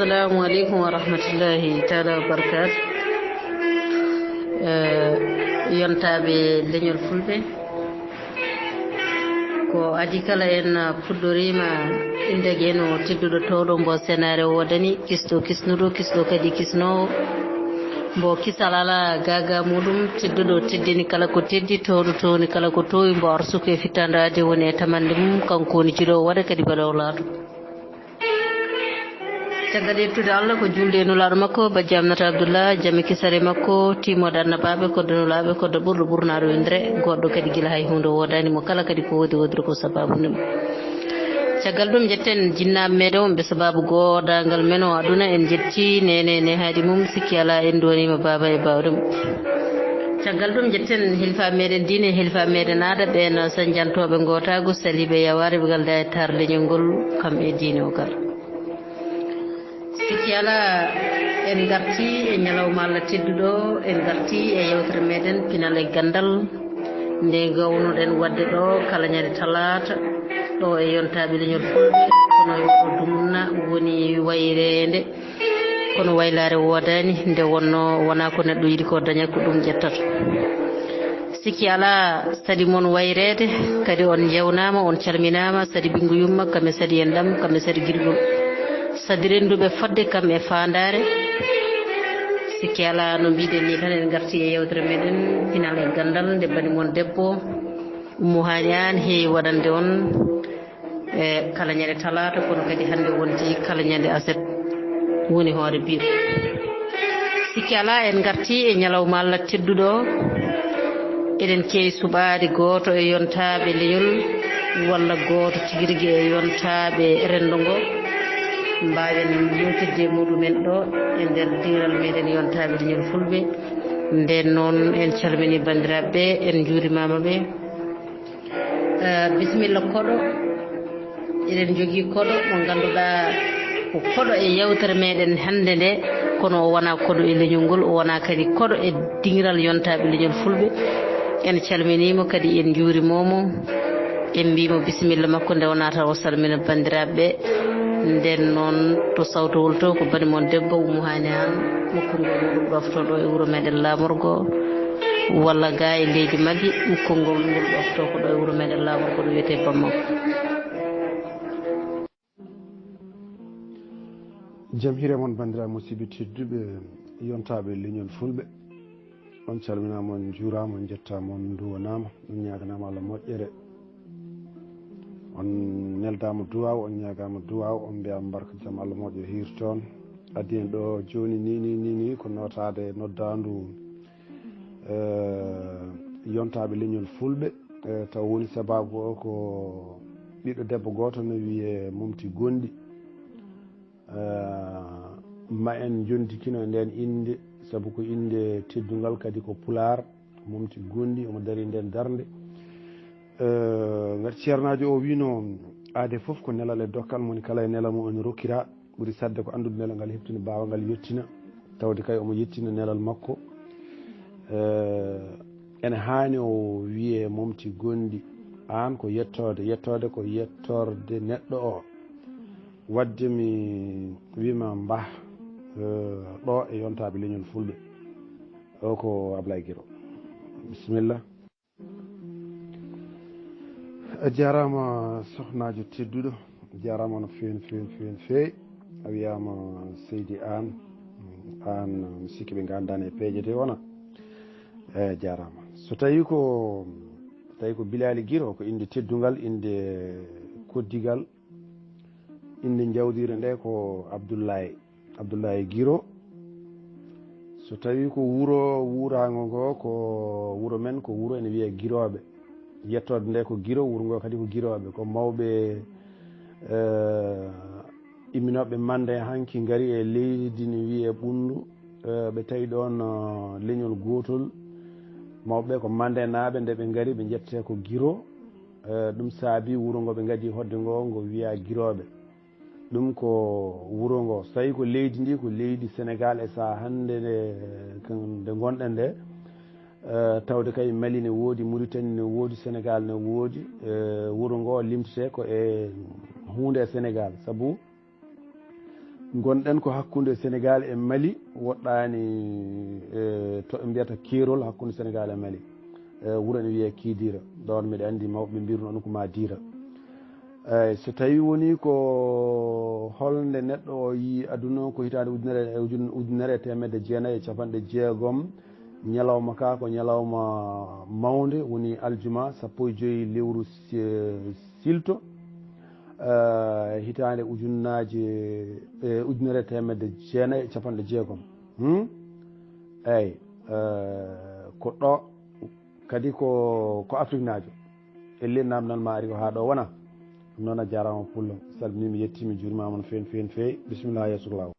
Assalamu alaikum wa rahmatullahi ta'ala wa barakatuh. Yontaɓe leñol fulɓe ko adi kala en puɗɗorima indege no tedduɗo towɗo mbo senare wodani kisto kisnuɗo kisɗo kadi kisnowo mbo kisal ala gaga muɗum tedduɗo teddini kala ko teddi towɗo towni kala ko towi mbo arsuku e fittandade woni e tamande mum kanko woni jiɗo waɗa kadi balaw laato caggal yettude Allah ko julde nulaɗo makko ba jamnata Abdoullah jami kisare makko timoɗe annabaɓe kodde nulaɓe kodde ɓurɗo ɓurnaɗo windere goɗɗo kadi guila hay hunde wodani mo kala kadi ko wodi wodiri ko sababude mum caggal ɗum jetten jinnaɓe meɗen wonɓe sababu godangal men o aduna en jetti nene haadi mum sikki ala en donima baba e bawde mum caggal ɗum jetten hilfa meɗen diine hilfa meɗen aada ɓen sañjantoɓe gotago saliɓe yaware ɓe galda e tar leñol ngol kamɓe diine o kala sikki ala en garti e ñalawma Allah tedduɗo en garti e yewtere meɗen pinal e gandal nde gawnuɗen wadde ɗo kala ñande talata ɗo e yontaɓe leñol fulɓe kono o dumna woni wayrede kono waylare wodani nde wonno wona ko neɗɗo yiɗi ko daña ko ɗum ƴettata sikki ala sadi moon wayrede kadi on jewnama on calminama sadi ɓingu yumma kamɓe sadi en ɗam kamɓe sadi guirgol sadi renduɓe fodde kam e fandare sikki ala no mbiɗen ni tan en garti e yewtere meɗen pinal e gandal nde bani moon debbo Oumou Hani Anne heewi waɗande on e kala ñande talata kono kadi hande wonti kala ñande aset woni hoore biir sikki ala en garti e ñalawma Allah tedduɗo eɗen keewi suɓade goto e yontaɓe leñol walla goto tiguirigui e yontaɓe rendo ngo mbawen yewtidde muɗumen ɗo e nder diral meɗen yontaɓe leñol fulɓe nden noon en calmini bandiraɓe en juurimama ɓe bisimilla koɗo eɗen jogui koɗo mo ganduɗa ko koɗo e yewtere meɗen hande nde kono o wona koɗo e leñol ngol o wona kadi koɗo e dingiral yontaɓe leñol fulɓe en calminimo kadi en juurimomo en mbimo bisimilla makko nde wona taw o salmina bandiraɓe nden noon to sawtowol to ko bani moon debbo Oumou Hani Anne mukkongol ngol ɗoftoɗo e wuuro meɗen Lamorgo walla ga e leydi Magui mukkongol ngol ɗofto ko ɗo e wuuro meɗen Lamorgo ɗo wiyete Bamako jaam hiire moon bandiraɓe musidɓe tedduɓe yontaɓe leñol fulɓe on calminama on juurama on jettama on duwanama on ñaganama Allah moƴƴere on neldama duwaw on ñagama duwaw on mbiyama barka jaam Allah moƴƴo hiir toon addi en ɗo joni ni ko notade noddandu yontaɓe leñol fulɓe taw woni sababu o ko ɓiɗɗo debbo goto no wiye Momti Gondi ma en jontikino e nden inde saabu ko inde teddungal kadi ko Pular Momti Gondi omo daari nden darde ngati ceernajo o wino aade foof ko nelal e dokkal moni kala e nelal mum on rokkira ɓuuri sadde ko andude nelal ngal heptini bawangal yettina tawde kay omo yettina nelal makko ene hani o wiye Momti Gondi an ko yettode ko yettorde neɗɗo o wadde mi wima mbah ɗo e yontaɓe leñol fulɓe o ko Ablaye Guiro bisimilla a jarama sohnajo tedduɗo jarama no fewi a wiyama Seydi Anne mi sikki ɓe gandani e peeje de wona eyyi jarama so tawi ko Bilali Guiro ko inde teddungal inde koddigal inde jawdire nde ko Abdoulaye Guiro so tawi ko wurago ngo ko wuro men ko wuro ene wiye Guiroɓe yettode nde ko Guiro wuro ngo kadi ko Guiroɓe ko mawɓe imminoɓe mande hanki gari e leydi ne wiye Ɓundu ɓe tawi ɗon leñol gotol mawɓe ko mande naɓe nde ɓe gari ɓe jette ko Guiro ɗum saabi wuro ngo ɓe gadi hodde ngo wiya Guiroɓe ɗum ko wuro ngo so tawi ko leydi ndi ko leydi Sénégal e sa hande nde gonɗen nde tawde kay Mali ne woodi Mauritanie ne woodi Sénégal ne woodi wuro ngo limtete ko e hunde e Sénégal sabu gonɗen ko hakkunde Sénégal e Mali woɗɗani to ɓe mbiyata Kirol hakkunde Sénégal e Mali wuro ne wiye Kidira ɗon mbiɗa andi mawɓe mbirno on ko Madira eyyi so tawi woni ko holnde neɗɗo o yi aduna ko hitande ujunere e temedde jeenayyi e capanɗe jeegom ñalawma ka ko ñalawma mawde woni aljuma 15 lewru silto hitande ujunere e temedde jeenayyi e capanɗe jeegom eyyi ko ɗo kadi ko Afrique naajo elle namdal ma ari ko ha ɗo wona noon a jarama pullo salminimi yettimi juurimama no fewi fewi bisimilla yesso law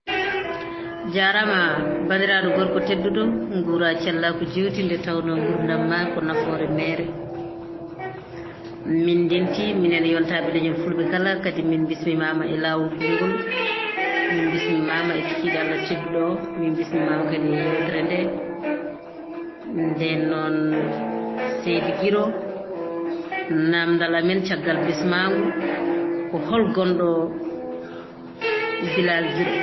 jarama bandiraɗo gorko tedduɗo guura cella ko jewti nde tawno gurdam ma ko nafoore mere min denti minen yontaɓe leñol fulɓe kala kadi min bismimama e lawol ngol min bismimama e kikiɗe Allah tedduɗo o min bismimama kadi e yewtere nde nden noon Seydi Guiro namdal amen caggal bismagu ko hol gonɗo Bilal Guiro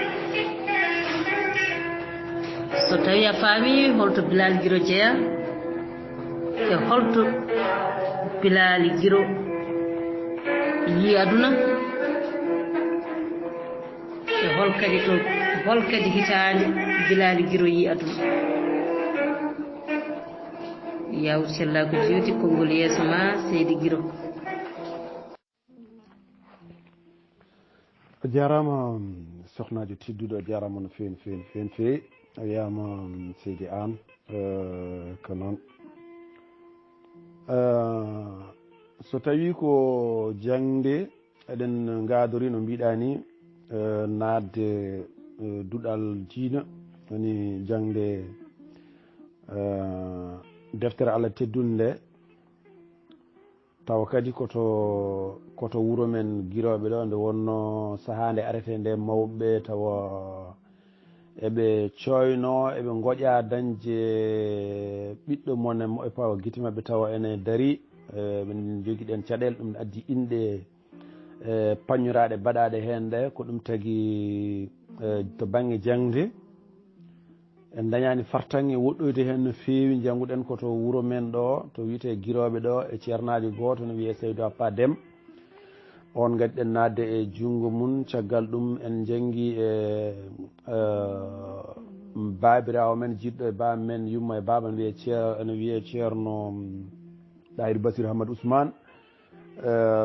so tawi a faami holto Bilal Guiro jeeya e holto Bilal Guiro yi aduna e hol kadi hitande Bilal Guiro yi aduna yaw cella ko jewti konngol yeeso ma Seydi Guiro a jarama sohnajo tedduɗo a jarama no fewi a wiyama Seydi An ko noon so tawi ko jangde eɗen gadori no mbiɗa ni nadde duɗal diina woni jangde deftere Allah teddunde nde tawa kadi koto wuro men Guiroɓe ɗo nde wonno sahande arete nde mawɓe tawa eɓe coyno eɓe goƴa dañde ɓiɗɗo mone e pawa guite mabɓe tawa ene daari min jogui ɗen caɗele ɗum addi inɗe pañoraɗe baɗaɗe hen ɗe ko ɗum tagui to banggue jangde en dañani fartange woɗɗoyde hen no fewi jangguɗen koto wuro men ɗo to wiyete Guiroɓe ɗo e ceernajo goto no wiye Seydou Appa Déme on gaddiɗen nadde e junggo mum caggal ɗum en janggui e babirawo men jiɗɗo e baba men yumma e baba ene wiye ceerno Ɗahirou Bassirou Hamadou Ousmane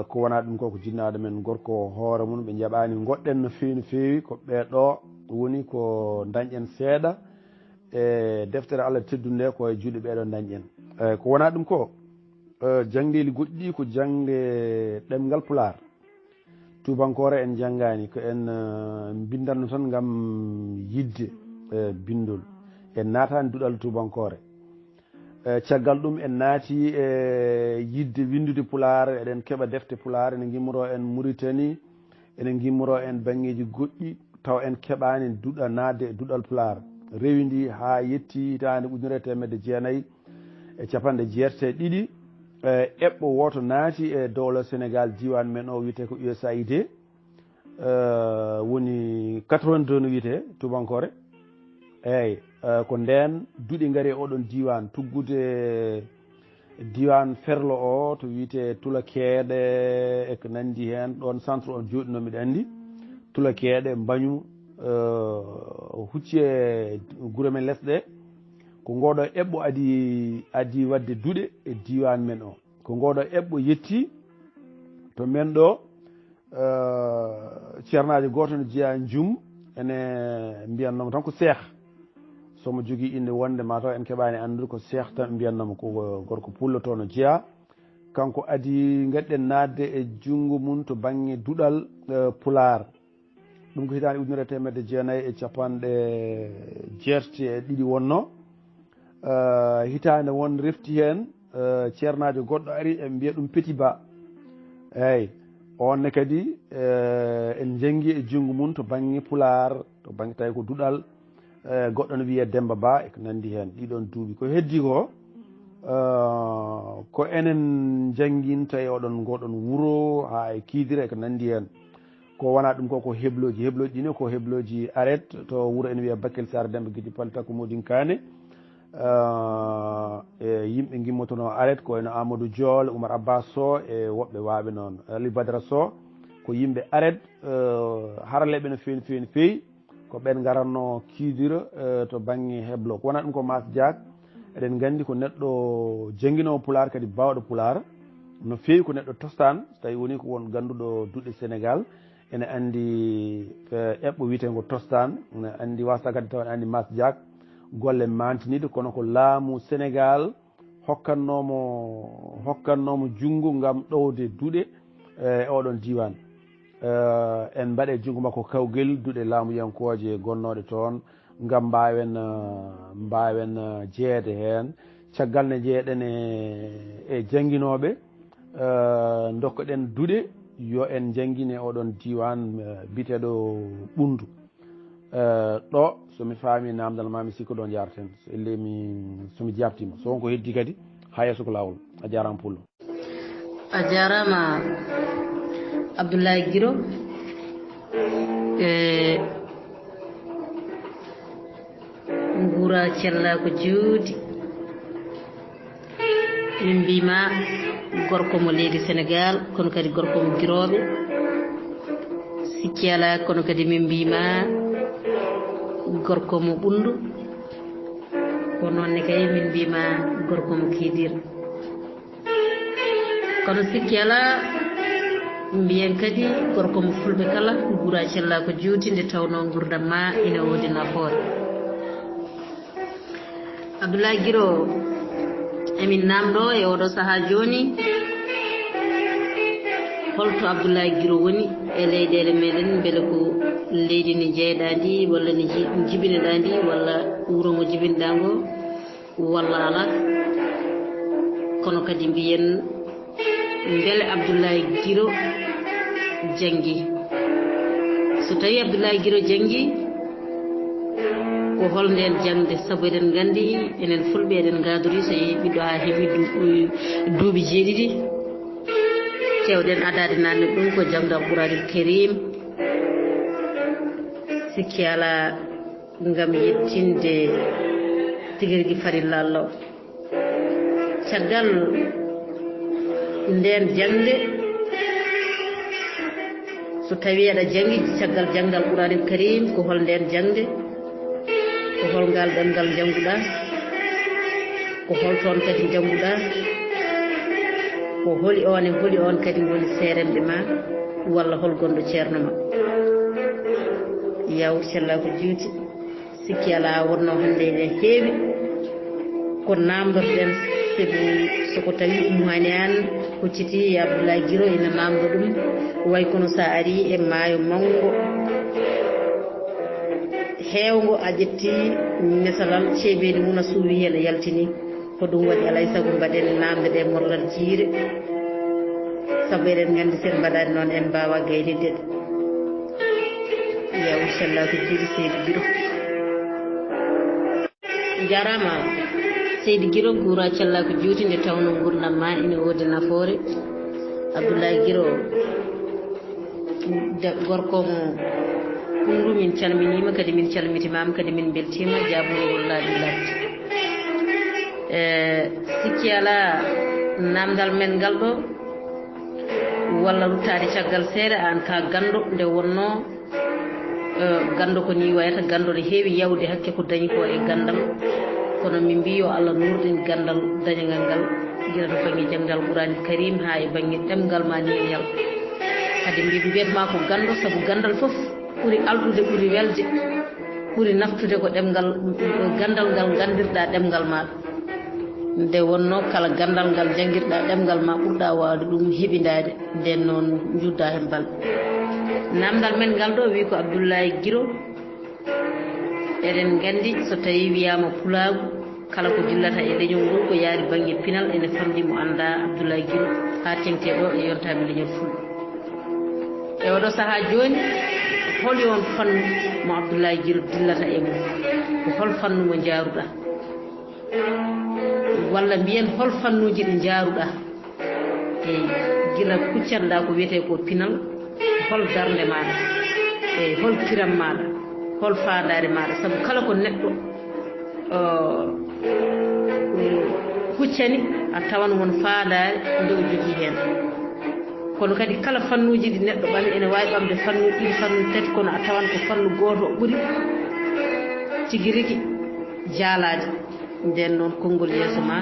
ko wona ɗum ko jinnaɗo men gorko hoore mum ɓe jaɓani goɗɗen no fewi ko ɓeɗo woni ko dañƴen seeɗa e deftere Allah teddunde ko e juuɗe ɓeɗo dañƴen ko wona ɗum ko jangdeli goɗɗi ko jangde ɗemgal Pulaar tubankore en janggani ko en bindanno tan gam yidde bindol en natani duɗal tubankore caggal ɗum en naati e yidde windude Pulaar eɗen keeɓa defte Pulaar ene gimmoro en Mauritanie ene gimmoro en banggueji goɗɗi taw en keeɓani nadde e duɗal Pulaar rewidi ha yetti hitande ujunere temedde jeenayyi e capanɗe jeetato eɓɓo woto naati e dowla Sénégal diwan men o wiyete ko USAID woni 82 no wiyete tubankore eyyi ko nden duuɗi gaari e oɗon diwan tuggude diwan Ferlo o to wiyete Tulakeeɗe e ko nandi hen ɗon centre on joɗino mbiɗa andi Tulakeeɗe Mbañu hucci e guure men lesɗe ko ngoɗo eɓɓo adi wadde duuɗe e diwan men o ko ngoɗo eɓɓo yetti to men ɗo ceernajo goto no jeeya jum ene mbiyannoma tan ko Cheikh somo jogui inde wonde mataw en keeɓani andude ko Cheikh tan mbiyannoma ko gorko pullo to no jeeya kanko adi gaɗɗen nadde e junggo mum to banggue duɗal Pulaar ɗum ko hitande ujunere temedde jeenayyi e capanɗe jeetato wonno hitande won refti hen ceernajo goɗɗo ari e mbiya ɗum Petit Ba eyyi onne kadi en janggi e junggo mum to banggue Pulaar to banggue tawi ko duɗal goɗɗo no wiye Demba Ba e ko nandi hen ɗiɗon duuɓi ko heddi ko enen jangguinta e oɗon goɗon wuuro ha e Kidira e ko nandi hen ko wona ɗum ko hebloji ɗine ko hebloji arrête to wuuro ene wiya Bakel Sar Demba Guidi Palta ko Modin Kane e yimɓe gimmotono arrête ko eno Amadou Diol Oumar Abbas Sow e woɓɓe waɓe noon Ali Badara Sow ko yimɓe arrête haraleɓe no fewi ko ɓen garanno kiidira to banggue heblo ko wona ɗum ko Mas Diak eɗen gandi ko neɗɗo jangguinowo Pulaar kadi bawɗo Pulaar no fewi ko neɗɗo tostan so tawi woni ko won ganduɗo duɗe Sénégal ene andi eɓɓo wiyetego tostan ene andi wasa kadi taw ene andi Mas Diak golle mantinide kono ko laamu Sénégal hokkatnomo junggo gam ɗowde duɗe e oɗon diwan en mbaɗe junggo makko kawguel duɗe laamuyankoje gonnoɗe toon gam mbawen jeede hen caggal ne jeeɗen e jangguinoɓe dokkoɗen duɗe yo en jangguine oɗon diwan biteɗo ɓundu ɗo somi faami namdal ma mi sikko ɗo jarten so elle somi jabtima so wonko heddi kadi ha yesso ko lawol a jarama pullo a jarama Abdoulaye Guiro guura cellako juuɗi min mbima gorko mo leydi Sénégal kono kadi gorko mo guiroɓe sikki ala kono kadi min mbima gorko mo ɓundu ko noonne kay min mbima gorko mo kiidir kono sikki ala mbiyen kadi gorko mo fulɓe kala guura cellako juuti nde tawno gurdam ma ina wodi nafoore Abdoulaye Guiro emin namɗo e oɗo saaha joni holto Abdoulaye Guiro woni e leyɗele meɗen beele ko leydi ndi jeeyɗandi walla ni jibineɗandi walla wuuro ngo jibinɗa ngo walla ala kono kadi mbiyen beele Abdoulaye Guiro janggi so tawi Abdoulaye Guiro janggi ko hol nden jangde saabu eɗen gandi enen fulɓe eɗen gadori so yehi ɓiɗɗo ha heeɓi duuɓi jeeɗiɗi kewɗen adade nanne ɗum ko jangde Alqouranil Karim sikki ala gam yettinde tiguirigui farilla Allah caggal nden jangde so tawi aɗa jangi caggal jangde Alqouranil Karim ko hol nden jangde ko hol ngal ɗemgal janguɗa ko hol toon kadi janguɗa ko holi on kadi woni seremɓe ma walla hol gonɗo ceerno ma yaw cellako juuti sikki ala wonno hande ene heewi ko namdotoɗen sabu soko tawi ummani an hucciti Abdoulaye Guiro ina namdo ɗum way kono sa ari e maayo mawgo heewgo a ƴetti misalal ceebeedi mum a suuwi hen a yaltini ko ɗum waɗi alay saago mbaɗen namde ɗe morlal jiire saabu eɗen gandi sen mbaɗani noon en mbawa gaynidde ɗe yaw inchallah ko jiiɗi Seydi Guiro jarama Seydi Guiro guura cella ko juuti nde tawno gurdam ma ina woodi nafoore Abdoulaye Guiro gorko mo ɓundu min calminima kadi min calmitimama kadi min beltima jaabugol laaɓi ladde sikki ala namdal men ngal ɗo walla ruttade caggal seeɗa an ka gando nde wonno gando ko ni wayata gando ne heewi yawde hakke ko dañi ko e gandal kono min mbi yo Allah nurɗin gandal dañagal ngal guila to banggue janggal Alqouranil Karim ha e banggue ɗemgal ma niyal kadi mbi mbiyatma ko gando saabu gandal foof ɓuuri alɗude ɓuuri welde ɓuuri naftude ko ɗemgal gandal ngal gandirɗa ɗemgal maɗa nde wonno kala gandal ngal jangguirɗa ɗemgal ma ɓurɗa wawde ɗum heɓidade nden noon judda hen balɗe namdal men ngal ɗo wi ko Abdoulaye Guiro eɗen gandi so tawi wiyama pulagu kala ko dillata e leñol ngol ko yaari banggue pinal ene famdi mo anda Abdoulaye Guiro ha tengte ɗo e yontaɓe leñol fulɓe e oɗo saaha joni hol yon fannu mo Abdoulaye Guiro dillata e mum ko hol fannu mo jaaruɗa walla mbiyen hol fannuji ɗi jaaruɗa e gila kuccanɗa ko wiyete ko pinal hol darnde maɗa eyi hol kiram maɗa hol faandare maɗa sabu kala ko neɗɗo huccani a tawan won faandare nde o jogii heen kono kadi kala fannuji ɗi neɗɗo ɓami ene wawi ɓamde fannu ɗiɗi fannu tati kono a tawan ko fannu gooto o ɓuri tigi rigi jaalaade nden noon konngol yeeso ma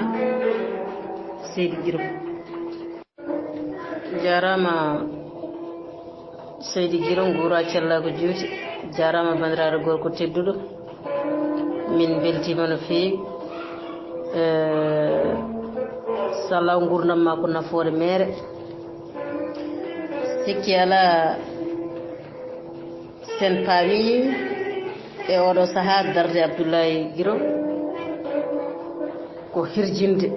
Seydi Guiro jarama Seydi Guiro nguura cellago juuti jarama bandiraɗo gorko tedduɗo min beltima no feewi salaw gurdam ma ko nafoore mere sikki ala sen paami e oɗo saaha darde Abdoulaye Guiro ko hirjinde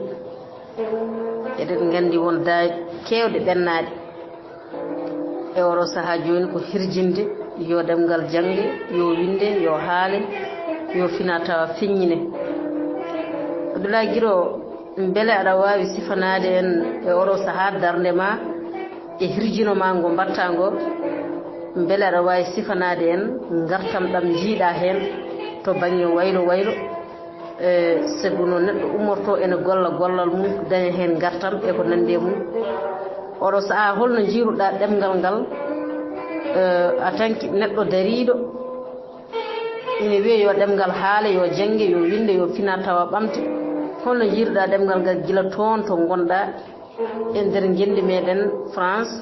eɗen gandi won daa kewɗe ɓennaɗe e oɗo saaha joni ko hirjinde yo ɗemgal jangge yo winde yo haale yo fina tawa feññine Abdoulaye Guiro beele aɗa wawi sifanade en e oɗo saaha darde ma e hirjino ma ngo mbatta ngo beele aɗa wawi sifanade en gartam ɗam jiiɗa hen to banggue waylo waylo sabu no neɗɗo ummorto ene golla gollal mum daña hen gartam e ko nandi e mum oɗo saaha holno jiiruɗa ɗemgal ngal a tanki neɗɗo dariɗo ine wiya yo ɗemgal haale yo jangge yo winde yo fina tawa ɓamte holno jiiruɗa ɗemgal ngal gila toon to gonɗa e nder gendi meɗen France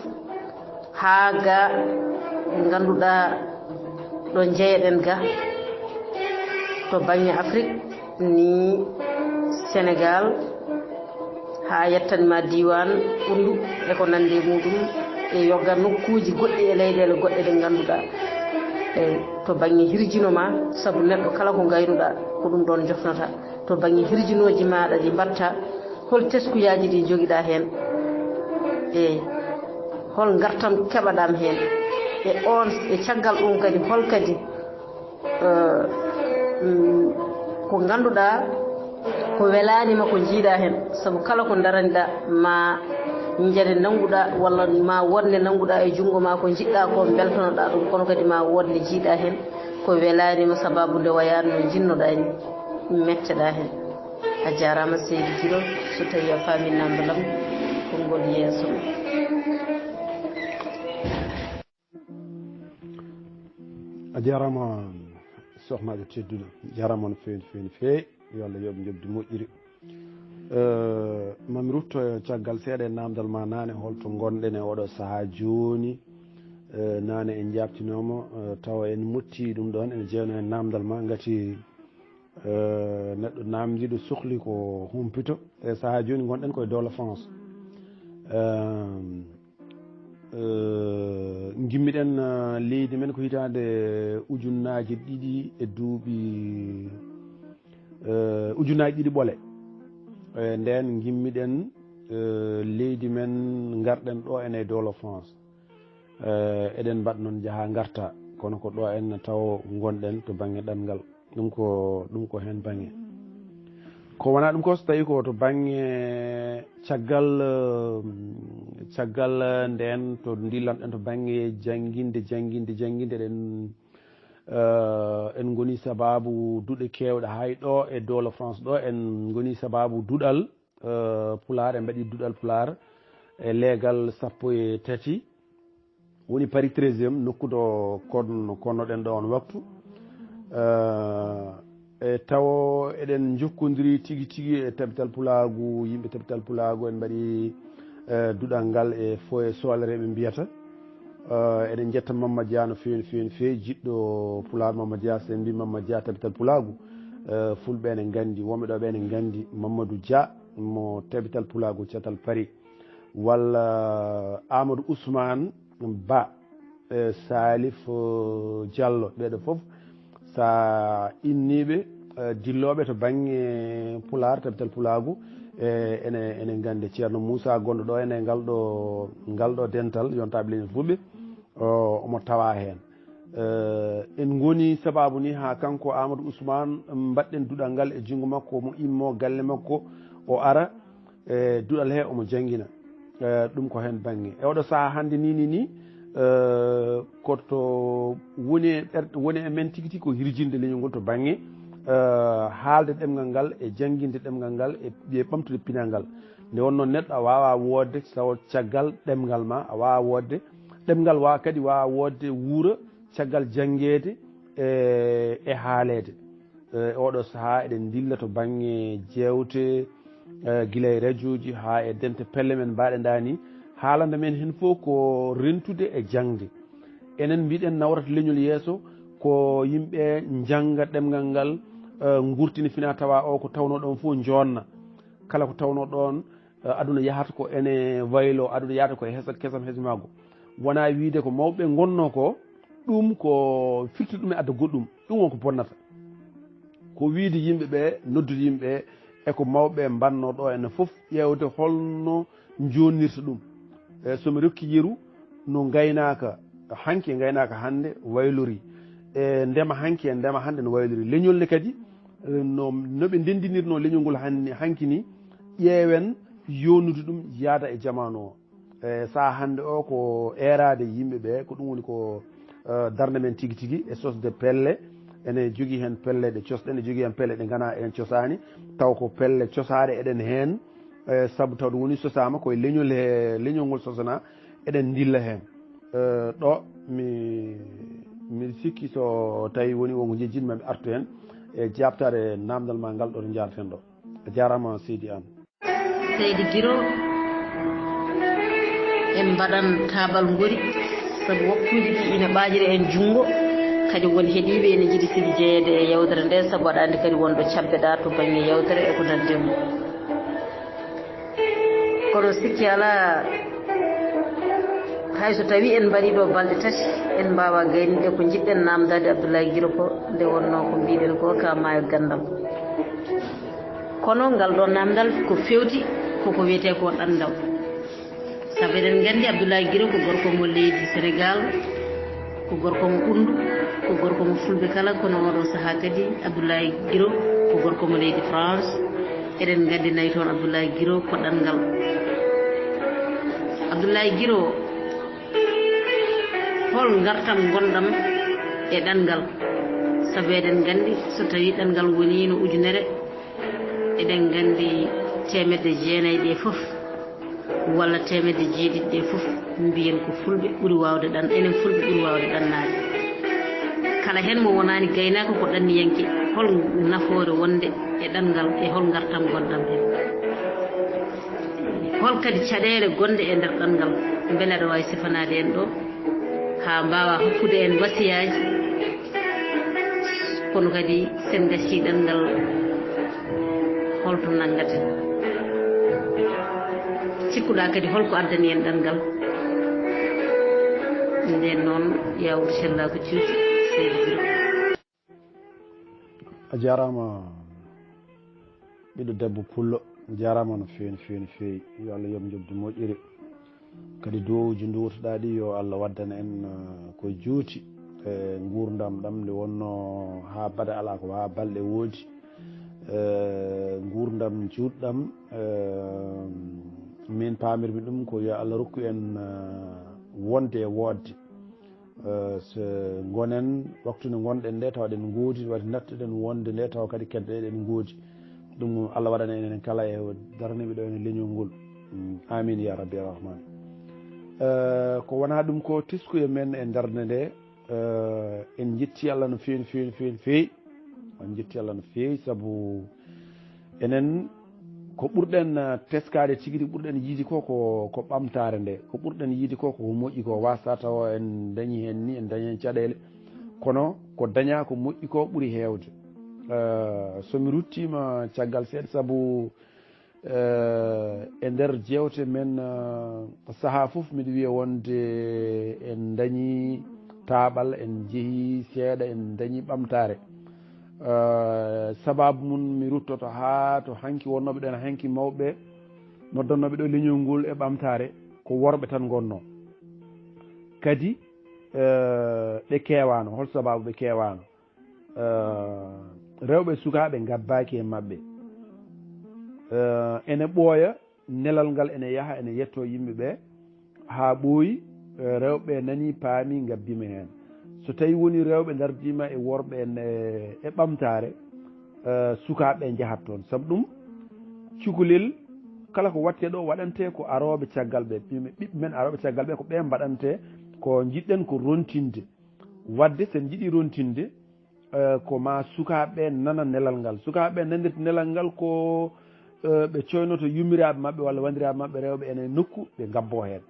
haa ga ganduɗa ɗo jeeyaɗen ga to banggue Afrique ni Sénégal ha yettanima diwan ɓundu e ko nandi e muɗum e yogga nokkuji goɗɗi e leyɗele goɗɗe ɗe ganduɗa eyi to banggue hirjinoma saabu neɗɗo kala ko gaynuɗa ko ɗum ɗon jofnata to banggue hirjinoji maɗa ɗi mbatta hol teskuyaji ɗi joguiɗa hen eyi hol gartam keɓaɗam hen e on e caggal ɗum kadi hol kadi ko ganduɗa ko welanima ko jiiɗa hen saabu kala ko daraniɗa ma jade nanguɗa walla ma wonde nanguɗa e junggo ma ko jiɗɗa ko beltonoɗa ɗum kono kadi ma wonde jiiɗa hen ko welanima sababu nde wayani no jinnoɗa ni metteɗa hen a jarama Seydi Guiro so tawi a faami namdolam konngol yeeso a jarama sohnajo tedduɗo jarama no fewi no fewi yo Allah yoɓe jobdi moƴƴiri mami rutto caggal seeɗa e namdal ma nane holto gonɗen e oɗo saaha joni nane en jabtinomo tawa en mutti ɗum ɗon ene jewno e namdal ma gati neɗɗo namdiɗo sohli ko humpito e saaha joni gonɗen koye dowla France gimmiɗen leydi men ko hitande ujunnaji ɗiɗi e duuɓi ujunnaji ɗiɗi ɓole nden gimmiɗen leydi men garɗen ɗo ene dowla France eɗen mbaɗ noon jaaha garta kono ko ɗo en taw gonɗen to banggue ɗemgal ɗum ko hen banggue ko wona ɗum ko so tawi ko to banggue caggal nden to dillanɗen to banggue jangguinde ɗen en goni sababu duuɗe kewɗe hay ɗo e dowla France ɗo en goni sababu duɗal pular en mbaɗi duɗal pular e leegal 13 woni Paris 13e nokkudo konnoɗen ɗo on waktu e taw eɗen jokkodiri tigui e tabital pulagu yimɓe tabital pulagu en mbaɗi duɗal ngal e foye solereɓe mbiyata eɗen jetta Mamadou Dia no fewi jiɗɗo pular Mamadou Dia sen mbi Mamadou Dia tabital pulagu fulɓe ene gandi wonɓe ɗo ɓe ene gandi Mamadou Dia mo tabital pulagu catal Paris walla Amadou Ousmane Ba Salif Diallo ɓeɗo foof sa inniɓe dilloɓe to banggue pular tabital pulagu ene gandi ceerno Moussa gonɗo ɗo ene ngal ɗo dental yontaɓe leñol fulɓe omo tawa hen en goni sababu ni ha kanko Amadou Ousmane mbaɗɗen duɗal ngal e junggo makko mo immo galle makko o ara duɗal he omo jangguina ɗum ko hen banggue e oɗo saaha hande ni koto woni e men tigi tigi ko hirjinde leñol ngol to bangge haalde ɗemgal ngal e jangguinde ɗemgal ngal e ɓamtude pinal ngal nde wonno neɗɗo a wawa wodde taw caggal ɗemgal ma a wawa wodde ɗemgal wawa kadi wawa wodde wuura caggal janggede e haalede oɗo saaha eɗen dilla to bangge jewte guila e radio ji ha e dente pelle men mbaɗe dani haalande men hen fof ko rentude e jangde enen mbiɗen nawrata leñol yeeso ko yimɓe jangga ɗemgal ngal gurtini fina tawa o ko tawno ɗon fof jonna kala ko tawno ɗon aduna yahata ko ene waylo aduna yahata ko kesam hesmago wona wiide ko mawɓe gonno ko ɗum ko firti ɗum e adda goɗɗum ɗum wonko bonnata ko wiide yimɓeɓe noddude yimɓeɓe eko mawɓe mbanno ɗo ene foof ƴewde holno jonnirta ɗum somi rokki yeru no gaynaka hanki gaynaka hande waylori e ndema hanki e ndema hande no waylori leñol ne kadi noɓe ndendinirno leñol ngol hanki ni ƴeewen yonnude ɗum yaada e jamanu o sa hande o ko erade yimɓeɓe ko ɗum woni ko darde men tigui tigui e sosde pelle ene jogui hen pelle ɗe cosɗen e jogui hen pelle ɗe gana en cosani taw ko pelle cosare eɗen hen saabu taw ɗum woni sosama koye leñol ngol sosana eɗen dilla hen ɗo mi sikki so tawi woni wonko jejjinmi mami artu hen e jabtade namdal ma ngal ɗo to jarten ɗo a jarama Seydi Anne Seydi Guiro en mbaɗan tabal gori saabu waktuji ɗi ina ɓaajiri en junggo kadi won heeɗiɓe ene jiiɗi sigi jeeyede e yewtere nde saabu aɗa andi kadi wonɗo cabbeɗa to banggue yewtere e ko nandemo kono sikki ala hayso tawi en mbaɗi ɗo balɗe tati en mbawa gaynide ko jiɗɗen namdade Abdoulaye Guiro ko nde wonno ko mbiɗen ko ka maayo gandal kono ngal ɗo namdal ko fewti koko wiyete ko ɗandaw saabu eɗen gandi Abdoulaye Guiro ko gorko mo leydi Sénégal ko gorko mo ɓundu ko gorko mo fulɓe kala kono oɗo saaha kadi Abdoulaye Guiro ko gorko mo leydi France eɗen gandi nayi toon Abdoulaye Guiro ko ɗanngal Abdoulaye Guiro hol gartam gondam e ɗanngal sabu eɗen gandi so tawi ɗanngal woni no ujunere eɗen gandi temedde jeenayyi ɗe fof walla temedde jeeɗiɗi ɗe fof mbiyen ko fulɓe ɓuuri wawde enen fulɓe ɓuuri wawde ɗannade kala hen mo wonani gaynako ko ɗanniyanke hol nafoore wonde e ɗanngal e hol gartam gondam hen hol kadi caɗele gonɗe e nder ɗanngal beele aɗa wawi sifanade en ɗo ha mbawa hokkude en wasiyaji kono kadi sen gacci ɗanngal holto nanggaten cikkuɗa kadi holko addani en ɗanngal nden noon yawur sella ko ciwti Seydi Guiro a jarama ɓiɗɗo debbo pullo jarama no fewi no fewi no fewi yo Allah yoom jobdi moƴƴiri kadi dowuji duwtoɗa ɗi yo Allah waddana en ko juuti e gurdam ɗam nde wonno ha baɗa ala ko ha balɗe woodi gurdam juutɗam min pamirmi ɗum ko yo Allah rokku en wonde e woodde so gonen waktu nde gonɗen nde taw ɗen goodi wadde nattuɗen wonde nde taw kadi keddoɗen goodi ɗum Allah waɗana enen kala e daraniɓe ɗo ene leñol ngol amin ya rabbi arrahman ko wona ɗum ko teskuye men e darde nde en jetti Allah no fewi no fewi no fewi no fewi en jetti Allah no fewi saabu enen ko ɓurɗen teskade tigui rigui ɓurɗen yiidi ko ko ɓamtare nde ko ɓurɗen yiidi ko ko moƴƴi ko wasa taw en dañi hen ni en dañi hen caɗele kono ko daña ko moƴƴi ko ɓuuri hewde somi ruttima caggal seeɗa saabu e nder jewte men saaha foof mbiɗa wiya wonde en dañi taaɓal en jeehi seeɗa en dañi ɓamtare sababu mum mi ruttoto ha to hanki wonnoɓe ɗen hanki mawɓe noddannoɓe ɗo leñol ngol e ɓamtare ko worɓe tan gonno kadi ɓe kewano hol sababu ɓe kewano rewɓe sukaɓe gabbaki e mabɓe ene ɓooya nelal ngal ene yaaha ene yetto yimɓeɓe ha ɓooyi rewɓe nani paami gabbima heen so tawi woni rewɓe dardima e worɓe en e ɓamtare sukaaɓe jahat toon sabu ɗum cukalel kala ko watte ɗo waɗante ko aroɓe caggal ɓe ɓiɓɓe men aroɓe caggal ɓe ko ɓe mbaɗante ko jiɗɗen ko rontinde wadde sen jiiɗi rontinde ko ma sukaaɓe nana nelal ngal sukaaɓe nandirta nelal ngal ko ɓe coynoto yummiraɓe maɓɓe walla wandiraɓe maɓɓe rewɓe ene nokku ɓe gabbo heen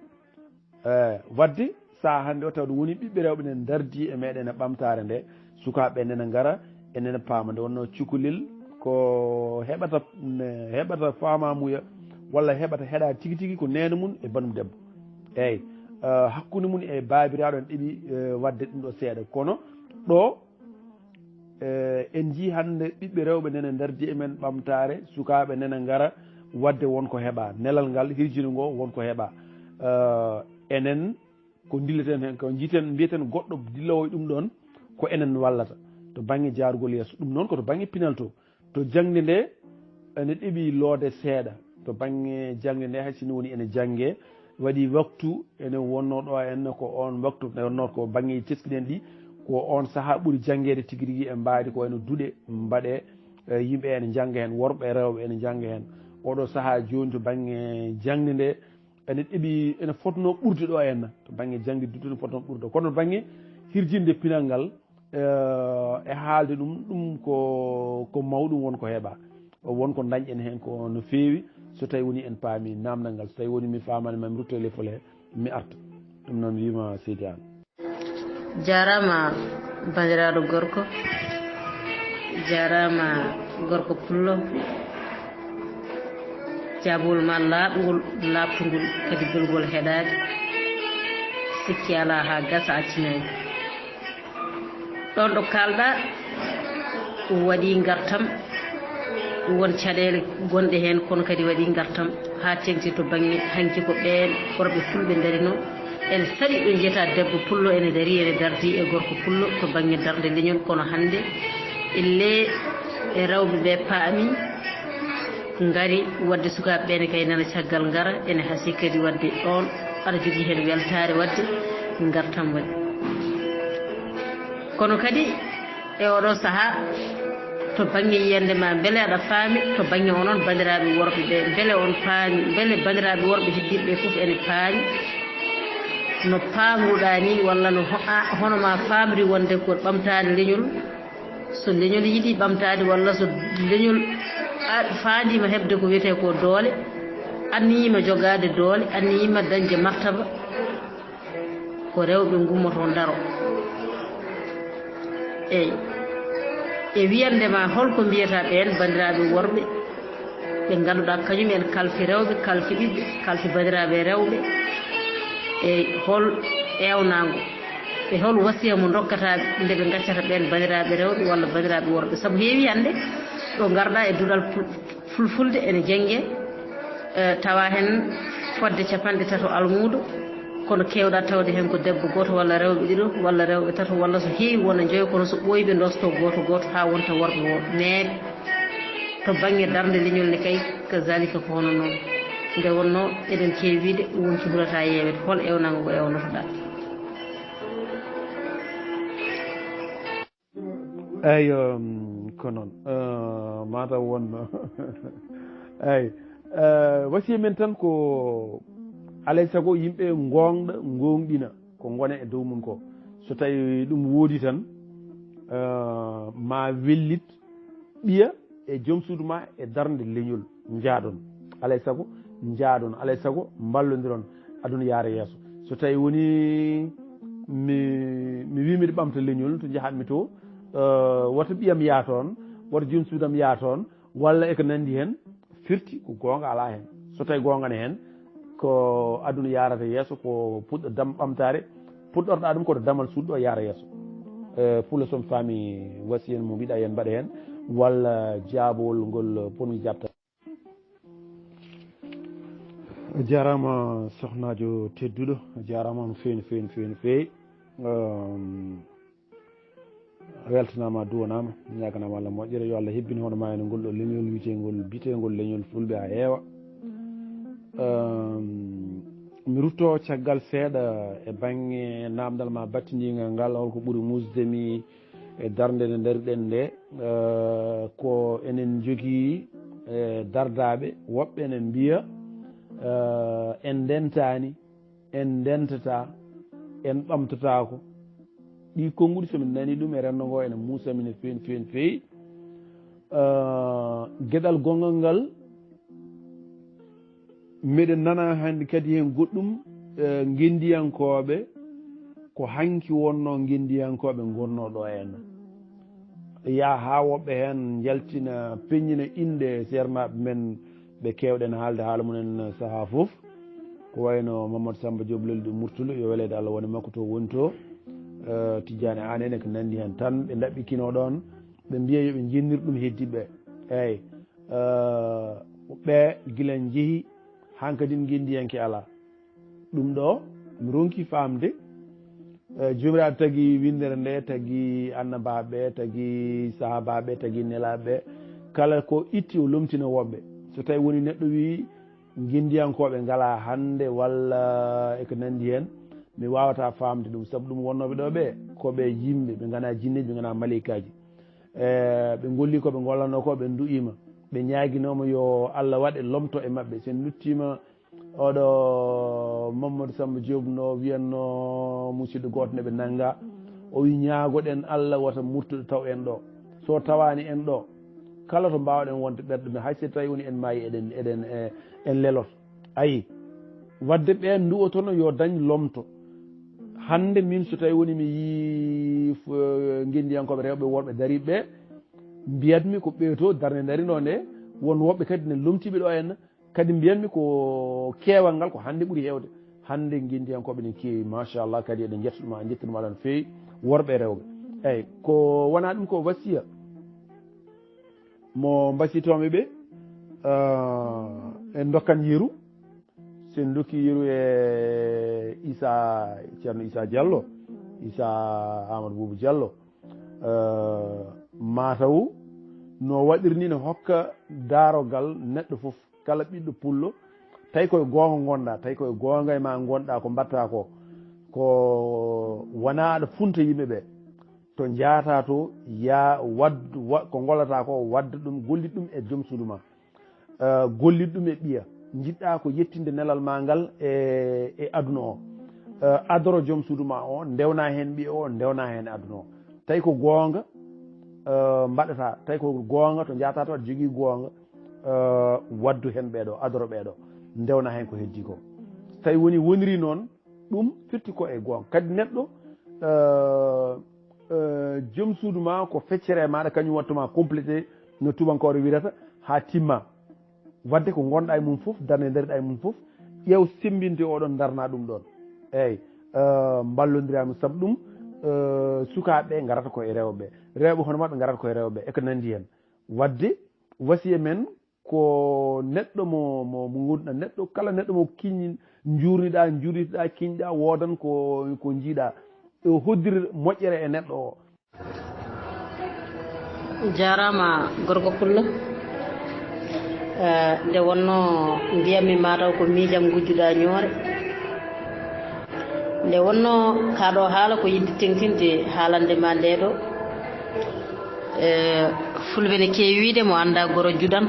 wadde sa hannde o tawde woni ɓiɓɓe rewɓe ne dardi e meɗen e ɓamtare nde sukaaɓe nene ngara enene paama nde wonno cukalel ko heɓata famamuya walla heɓata heɗa tigui tigui ko nene mum e banum debbo eyyi hakkude mum e babiraɗo en ɗeeɓi wadde ɗum ɗo seeɗa kono ɗo en jii hannde ɓiɓɓe rewɓe nene dardi e men ɓamtare sukaɓe nene ngara wadde wonko heeɓa nelal ngal hirjino ngo wonko heeɓa enen ko dilleten hen ko jiiten mbiyeten goɗɗo dillowo e ɗum ɗon ko enen wallata to banggue jarugol yesso ɗum noon koto banggue pinal to jangde nde ene ɗeeɓi loode seeɗa to banggue jangde nde hay sino woni ene jangge waɗi waktu ene wonno ɗo en ko on waktu ne wonno ko banggue teskiɗen ɗi ko on saaha ɓuuri janggede tigui rigui e mbaadi ko wayno duuɗe mbaɗe yimɓe ene jangga hen worɓe e rewɓe ene jangga hen oɗo saaha joni to banggue jangde nde ene ɗeeɓi ene fotno ɓurde ɗo henna to banggue jangde duuɗe ene fotno ɓurde kono to banggue hirjinde pinal ngal e haalde ɗum ko mawɗum wonko heeɓa wonko dañƴen hen ko no feewi so tawi woni en paami namdal ngal so tawi woni mi famani mami rutto leppol he mi arta ɗum noon wima Seydi Anne jarama bandiraɗo gorko jarama gorko pullo jabol ma laaɓgol laabtugol kadi belgol heɗade sikki ala ha gasa accinayi ɗon ɗo kalɗa waɗi gartam won caɗele gonɗe hen kono kadi waɗi gartam ha tengti to banggue hanki ko ɓen worɓe fulɓe darino ene saɗi ɓe jiyata debbo pullo ene dari ene dardi e gorko pullo to banggue darde leñol kono hande elle e rewɓe ɓe paami ngari wadde sukaɓe ɓene kay nana caggal ngara ene haasi kadi wadde ɗon aɗa jogui hen weltare wadde gartam waɗi kono kadi e oɗo saaha to banggue yiyande ma beele aɗa faami to banggue onon bandiraɓe worɓe ɓe beele on paami beele bandiraɓe worɓe heddiɓe foof ene paami no paamuɗa ni walla no hono ma famri wonde ko ɓamtade leñol so leñol yiiɗi ɓamtade walla so leñol fandima hebde ko wiyete ko doole anniyima jogade doole anniyima dañde martaba ko rewɓe gummoto daro eyyi e wiyandema holko mbiyata ɓen bandiraɓe worɓe ɓe ganduɗa kañum en kalfi rewɓe kalfi ɓiɓɓe kalfi bandiraɓe rewɓe e hol ewnago e hol wasiya mo dokkataɓe nde ɓe gaccata ɓen bandiraɓe rewɓe walla bandiraɓe worɓe saabu heewi hande ɗo garɗa e duɗal fulfulde ene jengge tawa hen fodde capanɗe tato almudo kono kewɗa tawde hen ko debbo goto walla rewɓe ɗiɗo walla rewɓe tato walla so heewi wona joyi kono so ɓooyi ɓe dosto goto goto ha wonta worɓe neeɓe to banggue darde leñol ne kay kazalika ko hono noon nde wonno eɗen keewide wonki ɓurata yewede hol ewnago ngo ewnotoɗa eyyi ko noon mataw wonno eyyi wasiya men tan ko alay saago yimɓe gonɗa gonɗina ko gone e dow mum ko so tawi ɗum woodi tan ma wellit ɓiya e joom suudu ma e darde leñol jaaɗon alay saago jaaɗon alay saago ballodiron aduna yaara yeeso so tawi woni mi wi miɗa ɓamta leñol to jahatmi to woto ɓiyam yaa toon woto joom suudam yaa toon walla eko nandi hen firti ko gonga ala hen so tawi gongane hen ko aduna yarata yeeso ko puɗɗo dam ɓamtare puɗɗorɗa ɗum koto damal suuɗɗo yaara yeeso fulla son faami wasiyen mo mbiɗa yen mbaɗa hen walla jaabowol ngol ponmi jabta jarama sohnajo tedduɗo jarama no fewi no fewi no fewi no fewi weltanama duwanama ñaganama Allah moƴƴere yo Allah hebbini hono ma ene ngol ɗo leñol witengol bitengol leñol fulɓe ha heewa mi rutto caggal seeɗa e baŋnge namdal ma battindingal ngal holko ɓuri musdemi e darde nde ndariɗen nde ko enen jogii dardaɓe woɓɓe ene mbiya en ndentani en ndentata en ɓamtatako ɗi konnguɗi somi nani ɗum e renndo ngo ene muusami no fewi fewi fewi geɗal gongal ngal miɗen nana hannde kadi hen goɗɗum gendiyankoɓe ko hanki wonno gendiyankoɓe gonno ɗo henna ya ha woɓɓe hen jaltina peññina inde sernaɓe men ɓe kewɗen haalde haala mumen saaha foof ko wayno Mamadou Samba Diop lelɗo murtulo yo welede Allah woni makko to woni to Tidiane an ene ko nandi hen tan ɓe ɗaɓɓikino ɗon ɓe mbiya yoɓe jinnir ɗum heddiɓe eyyi ɓe guilen jeehi hankadin gendiyanke ala ɗum ɗo mi ronki famde jomiraɗo tagui windere nde tagui annabaɓe tagui sahabaɓe tagui nelaɓe kala ko itti o lomtina woɓɓe so tawi woni neɗɗo wi guindiyankoɓe ngala hande walla eko nandi hen mi wawata famde ɗum saabu ɗum wonnoɓe ɗo ɓe koɓe yimɓe ɓe gana jinneji ɓe gana malikaji ɓe golli koɓe gollanno ko ɓe du'ima ɓe ñaguinoma yo Allah waɗe lomto e mabɓe sen duttima oɗo Mamadou Samba Diop no wiyanno musidɗo goto neɓe nangga o wi ñaagoɗen Allah wata murtude taw en ɗo so tawani en ɗo kala to mbawɗen wonde ɓerɗe men hay so tawi woni en maayi eɗen en lelot ayi wadde ɓen du'otono yo dañ lomto hande min so tawi woni mi yi gendiyankoɓe rewɓe worɓe dariɓe mbiyatmi ko ɓeeto darde darino nde won woɓɓe kadi ne lomtiɓe ɗo henna kadi mbiyanmi ko keewal ngal ko hande ɓuuri hewde hande gendiyankoɓe ne keewi machallah kadi eɗen jettoɗuma jettanuma aɗa no fewi worɓe rewɓe eyyi ko wona ɗum ko wasiya mo mbasitoɓe ɓe en dokkan yeru sen dokki yeru e Issa ceerno Issa Diallo Issa Amadou Boubou Diallo mataw no waɗirni ne hokka darogal neɗɗo foof kala ɓiɗɗo pullo tawi koye goonga gonɗa tawi koye goonga e ma gonɗa ko mbatta ko wona aɗa funta yimɓeɓe to jaata to ya waddu ko gollata ko wadda ɗum gollit ɗum e joom suudu ma gollit ɗum e ɓiya jiɗɗa ko yettinde nelal ma ngal e aduna o adoro joom suudu ma o ndewna hen ɓiya o ndewna hen aduna o tawi ko goonga mbaɗata tawi ko goonga to jata to aɗa jogui goonga waddu hen ɓeeɗo adoro ɓeeɗo ndewna hen ko heddi ko tawi woniri noon ɗum firti ko e goonga kadi neɗɗo joom suudu ma ko feccere maɗa kañum wattuma complété no tubankore wirata ha timma wadde ko gonɗa e mum foof darde dariɗa e mum foof ƴeew sembinde oɗon darna ɗum ɗon eyyi ballodirama saabu ɗum sukaɓeɓe garata koye rewɓe rewɓe hono mabɓe garata koye rewɓe eko nandi hen wadde wasiya men ko neɗɗo mo gonɗuɗa neɗɗo kala neɗɗo mo kiñ jurniɗa kiñɗa wodan ko jiiɗa hoddir moƴƴere e neɗɗo o jarama gorko pullo nde wonno mbiyammi mataw ko miijam gujjuɗa ñoore nde wonno kaɗo haala ko yidde tengtinde haalande ma nde ɗo fulɓe ne keewi wiide mo anda goro juɗan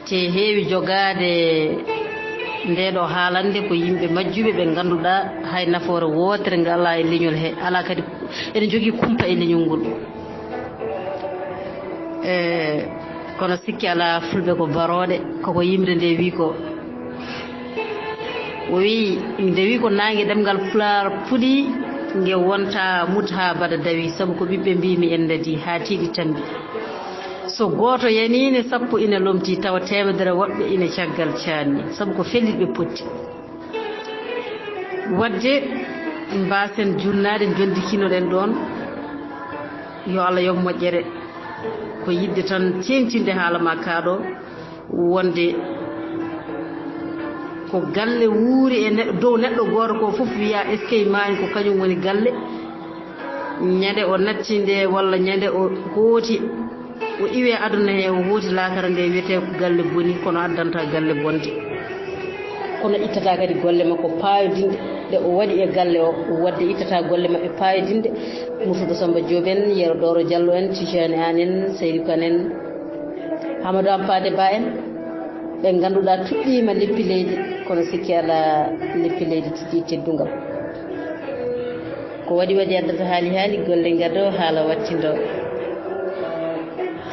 te heewi jogade ndeɗo haalande ko yimɓe majjuɓe ɓe ganduɗa hay nafoore wotere nde ala e leñol he ala kadi ene jogui kumpa e leñol ngol kono sikki ala fulɓe ko baroɗe koko yimre nde wi ko o wi nde wi ko nangue ɗemgal pular puuɗi ngue wonta muta ha bada dawi saabu ko ɓiɓɓe mbimi en dadi ha tiiɗi tambi so goto yanine sappo ina lomti tawa temedere woɓɓe ina caggal canni saabu ko fellitɓe potti wadde mbasen jurnade jondikinoɗen ɗon yo Allah yob moƴƴere ko yidde tan tentinde haala ma kaɗo wonde ko galle wuuri e neɗɗo dow neɗɗo goto ko foof wiya est ce que mani ko kañum woni galle ñande o nattinde walla ñande o hooti o iwe aduna he o hooti lakara nde wiyete ko galle boni kono addanta galle bonde kono ittata kadi golle makko paayodinde nde o waɗi e galle o wadde ittata golle maɓɓe paayodinde Moutoudou Samba Diop en Yero Doro Diallo en Tijani An en Seydou Kane en Hamadou Hampade Ba en ɓe ngannduɗaa tuɗɗiima leppi leydi kono sikki alaa leppi leydi tigi teddungal ko waɗi addata haali golle ngado haala wattindo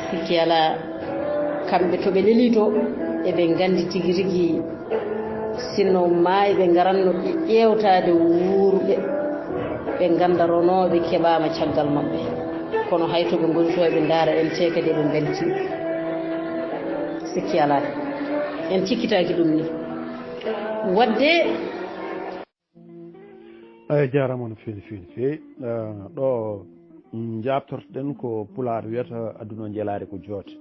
sikki alaa kamɓe to ɓe lelii to eɓe nganndi tigi rigi sinno maayi ɓe ngaranno ƴeewtaade wuurɓe ɓe nganndaronooɓe keɓaama caggal maɓɓe kono hay to ɓe ngoni to eɓe ndaara en te kadi eɓe mbeltii sikki alaa en cikkitaaki ɗum ni wadde eyi jarama no feewi ɗo jabtortoɗen ko pulaar wiyata aduna jelaare ko joote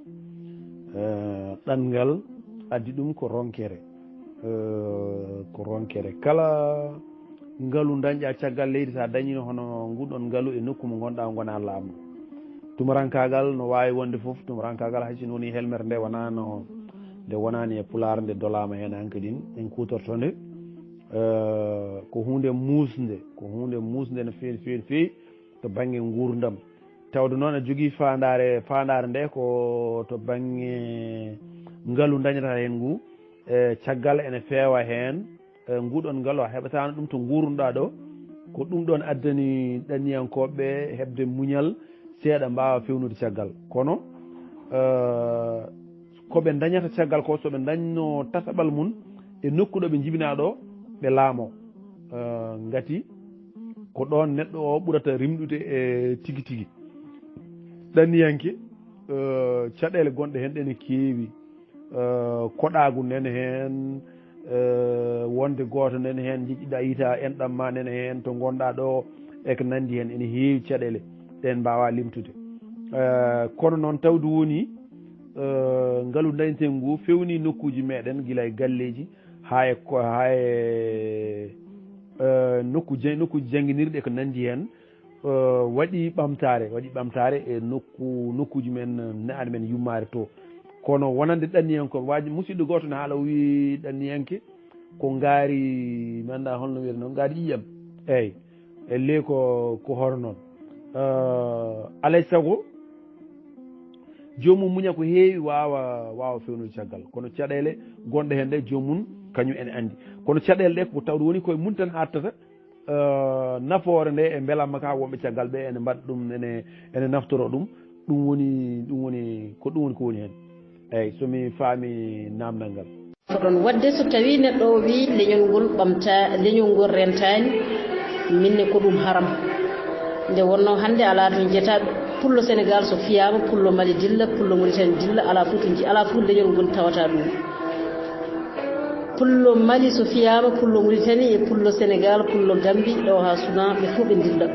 ɗanngal addi ɗum ko ronkere kala ngalu dañƴa caggal leydi sa dañino hono nguɗon ngalu e nokku mo gonɗa gona laamu tumarankagal no wawi wonde foof tumarankagal haysino woni helmere nde wonano nde wonani e pulaar nde dolama hen hankadin en kutorto nde ko hunde musde no feewi to banggue gurdam tawde noon a jogui fandare nde ko to banggue ngaalu dañata hen ngu caggal ene feewa hen nguɗon ngaalu a heɓatano ɗum to gurnuɗa ɗo ko ɗum ɗon addani ɗanniyankoɓe hebde muñal seeɗa mbawa fewnude caggal kono koɓe dañata caggal ko soɓe dañno tataɓal mum e nokkuɗo ɓe jibina ɗo ɓe laamo ngati ko ɗon neɗɗo o ɓurata rimɗude e tigui ɗanniyanke caɗele gonɗe hen ɗene keewi koɗagu nene hen wonde goto nene hen jiɗɗiɗa yiita enɗam ma nene hen to gonɗa ɗo eko nandi hen ene heewi caɗele ɗen mbawa limtude kono noon tawde woni ngaalu dañeten ngu fewni nokkuji meɗen guila e galleji ha e nokkuji jangguinirɗe ko nandi hen waɗi ɓamtare e nokkuji men ne an men yummare to kono wonande ɗanniyankoɓe waji musidɗo goto ne haala wi ɗanniyanke ko ngaari manda holno wiyata noon ngaari ƴiƴam eyyi elle ko hoto noon alay saago jomum muña ko heewi wawa fewnude caggal kono caɗele gonɗe hen ɗe jomum kañum ene andi kono caɗele ɗe ko tawde woni koye mun tan hattata nafoore nde e beelamma ka wonɓe caggal ɓe ene mbaɗa ɗum ene naftoro ɗum woni ko woni hen eyyi somi faami namdal ngal ko ɗon wadde so tawi neɗɗo o wi leñol ngol rentani minne ko ɗum haram nde wonno hande ala to jeta pullo Sénégal so fiyama pullo Mali dilla pullo Mauritanie dilla ala fof leñol ngol tawata ɗum pullo Mali so fiyama pullo Mauritanie e pullo Sénégal pullo Gambie ɗo ha Soudan ɓe fof ɓe dilla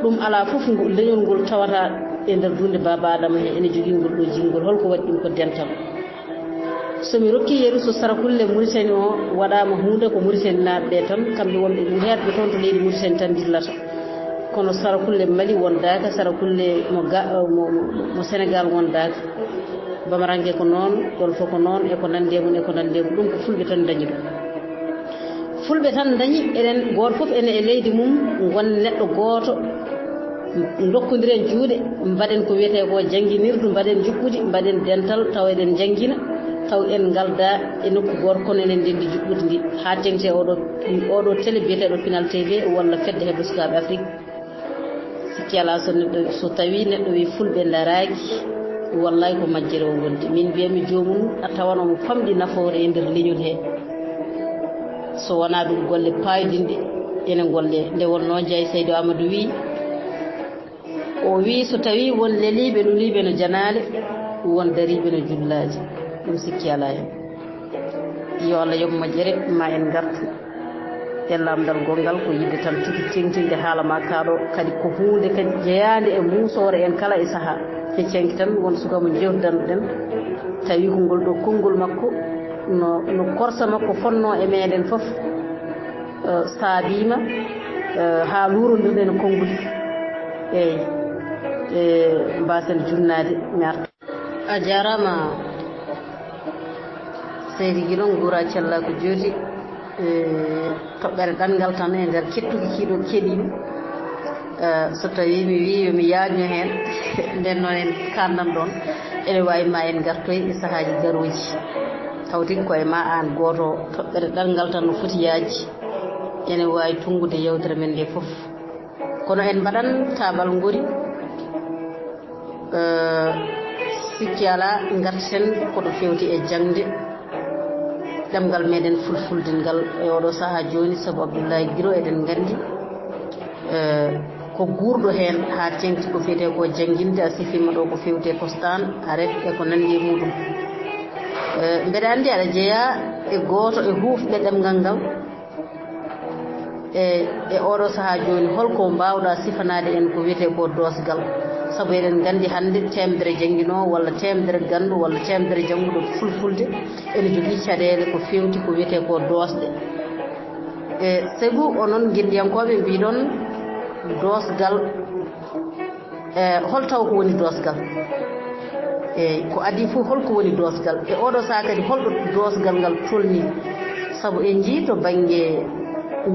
ɗum ala fof leñol ngol tawata e nder dunde Baba Adama he ene jogui ngol ɗo jingol holko waɗi ɗum ko dental somi rokki yeru so Sarakulle Mauritanie o waɗama hunde ko Mauritanie naɓeɓe tan kamɓe wonɓe heɗɓe toon to leydi Mauritanie tan dillata kono Sarakulle Mali wondaka Sarakulle mo Sénégal wondaka Bamarangue ko noon Golfo ko noon eko nande mum ɗum ko fulɓe tan dañi ɗum fulɓe tan dañi eɗen goto foof ene e leydi mum gon neɗɗo goto dokkodiren juuɗe mbaɗen ko wiyete ko jangguinirdu mbaɗen juɓɓudi mbaɗen dental taw eɗen janggina taw en galda e nokku goto kono enen ndendi juɓɓudi ndi ha tengte oɗo télé biyeteɗo Pinal TV walla fedde hebde sukaɓe Afrique sikki ala so tawi neɗɗo wi fulɓe daraki wallay ko majjere o wondi min mbiyami jomum a tawanomo famɗi nafoore e nder leñol he so wona ɗum golle paydinɗe ene golle nde wonno Diaye Seydou Amadou o wi so tawi won leliɓe luliɓe no janale won dariɓe no jullaji ɗum sikki ala hen yo Allah yoɓ moƴƴere ma en gartu e lamdal gongal ko yidde tan tigi tengtinde haala ma kaɗo kadi ko hunde kadi jeyande e musore en kala e saaha feccenki tan won sukamo jewdanɗen tawi ko ngol ɗo konngol makko no korsa makko fonno e meɗen foof saabima ha lurodirɗen no konnguli eyyi mbasen junnade mi arta a jarama seydi guiɗo guura cella ko jooti toɓɓere ɗanngal tan e nder kettuki kiiɗo keɗiɗo so tawi mi wi yomi yaaño heen nden noon en kalnan ɗon ene wawi ma en gartoy e sahaaji garoji tawti koye ma an gooto toɓɓere ɗanngal tan no foti yaaji ene wawi tungude yewtere men nde fof kono en mbaɗan taɓal ngori sikki ala garten koɗo fewti e jangde ɗemgal meɗen fulfulde ngal e oɗo saaha joni saabu Abdoulaye Guiro eɗen gandi ko guurɗo heen ha tengti ko fiyete ko jangguinde a sifima ɗo ko fewte postan aret e ko nandi e muɗum mbeɗa andi aɗa jeeya e gooto e hufɓe ɗemgal ngal e oɗo saaha joni holko mbawɗa sifanade en ko wiyete ko dosgal saabu eɗen gandi hande temedere jangguino walla temedere gandu walla temedere jangguɗo fulfulde ene jogui caɗele ko fewti ko wiyete ko dosɗe e sabu onon guilɗiyankoɓe mbiɗon dosgal hol taw ko woni dosgal eyyi ko adi fof holko woni dosgal e oɗo saaha kadi holɗo dosgal ngal tolni saabu en jii to banggue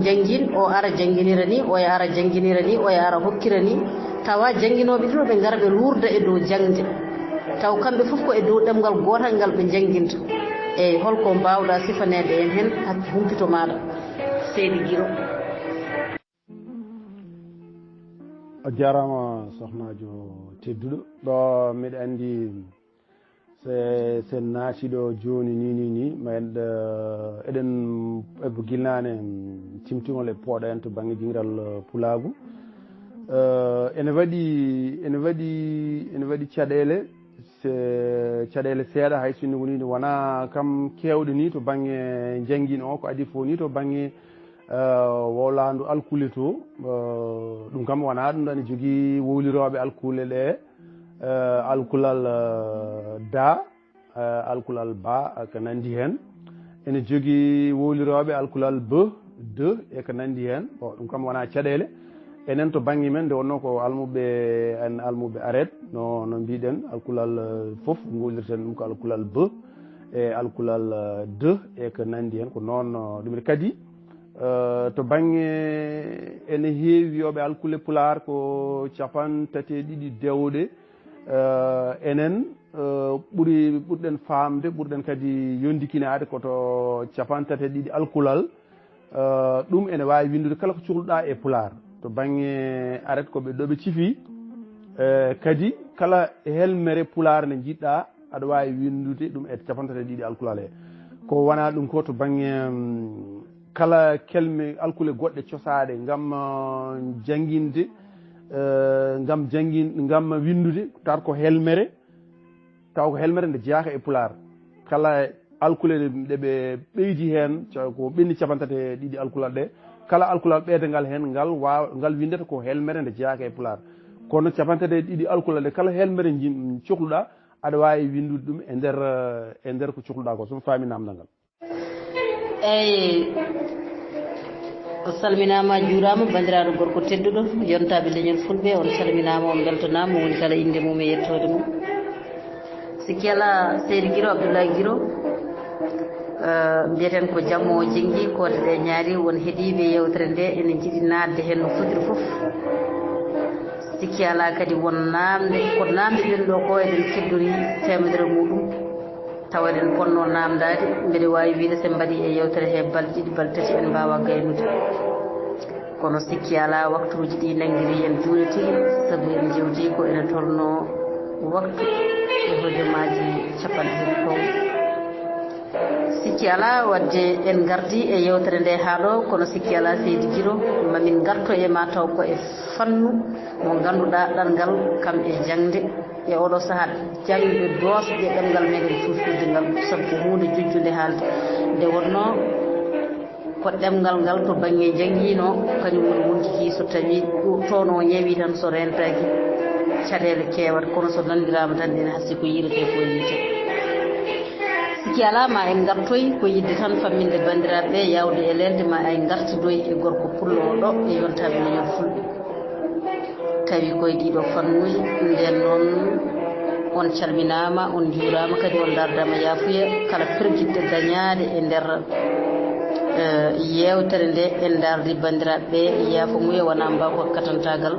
jangguin o ara jangguinira ni o ara jangguinira ni o ara hokkira ni tawa jangguinoɓe ɗiɗo ɓe gara ɓe lurda e dow jangde taw kamɓe fof ko e dow ɗemgal gotal ngal ɓe jangguinta eyyi holko mbawɗa sifanede en hen hakki humpito maɗa seydi Guiro. a jarama sohnajo tedduɗo ɗo mbiɗa andi sen naati ɗo joni ni ma eɗen ebo guilnane timtigol e pooɗa en to banggue jingiral pulagu ene waɗi caɗele seeɗa hay sinno woni wona kam kewɗe ni to banggue jangguino o ko adi fo ni to banggue wowlandu alkule to ɗum kam wona ɗum ɗo ene jogui wowliroɓe alkule ɗe alkulal da alkulal ba ko nandi hen ene jogui wowliroɓe alkulal be de e ko nandi hen bon ɗum kam wona caɗele enen to banggue men nde wonno ko almuɓe en almuɓe aret no mbiɗen alkulal foof golirten ɗum ko alkulal be e alkulal de e ko nandi hen ko noon ɗumne kadi to banggue ene heewi wiyoɓe alkule pular ko 32 dewɗe enen ɓurɗen famde ɓurɗen kadi yondikinade koto 32 alkulal ɗum ene wawi windude kala ko cohluɗa e pular to banggue aret koɓe ɗo ɓe ciifi kadi kala helmere pular nde jiɗɗa aɗa wawi windude ɗum e 32 alkulal he ko wona ɗum ko to banggue kala kelme alkule goɗɗe cosaɗe gam jangguinde gam windude taw ko helmere nde jeeyaka e pular kala alkule ɗeɓe ɓeydi hen ko ɓenni 32 alkulal ɗe kala alkulal ɓeydagal hen ngal windata ko helmere nde jeeyaka e pular kono 32 alkulal ɗe kala helmere cohluɗa aɗa wawi windude ɗum e nder ko cohluɗa ko somi faami namdal ngal eyyi o salminama juurama bandiraɗo gorko tedduɗo yontaɓe leñol fulɓe on salminama on beltanama woni kala inde mum e yettode mum sikki ala seydi Guiro Abdoulaye Guiro mbiyeten ko jammo o jenggi koode ɗe ñaari won heeɗiɓe yewtere nde ene jiiɗi nadde hen no fotiri foof sikki ala kadi won namde ko namdeɗen ɗo ko eɗen keddori temedere muɗum tawa eɗen ponno namdade mbeɗe wawi wiide sen mbaɗi e yewtere he balɗe ɗiɗi balɗe tati en mbawa gaynude kono sikki ala waktuji ɗi nanguiri en juuɗe tigui saabu en jewti ko ene tolno waktu e hojomaji 50 pawɗi sikki ala wadde en gardi e yewtere nde ha ɗo kono sikki ala seydi Guiro mamin garto e ma taw ko e fannu mo ganduɗa ɗanngal kam e jangde e oɗo saaha jangde dosɗe ɗemgal meɗen fulfulde ngal saabu ko hunde jujjude haalde nde wonno ko ɗemgal ngal to banggue jangguino kañum woni wondiki so tawi toon o ñeewi tan so rentaki caɗele kewat kono so nandirama tan ene hasi ko yirete ko yiite sikki ala ma en gartoy ko yidde tan famminde bandiraɓe ɓe yawde e lelde ma en gartidoy e gorko pullo o ɗo e yontaɓe leñol fulɓe tawi koye ɗiɗo fannuji nden noon on calminama on juurama kadi on dardama yaafuya kala pergitte dañaade e nder yewtere nde en dardi bandiraɓe ɓe yaafo muye wona mbako katantagal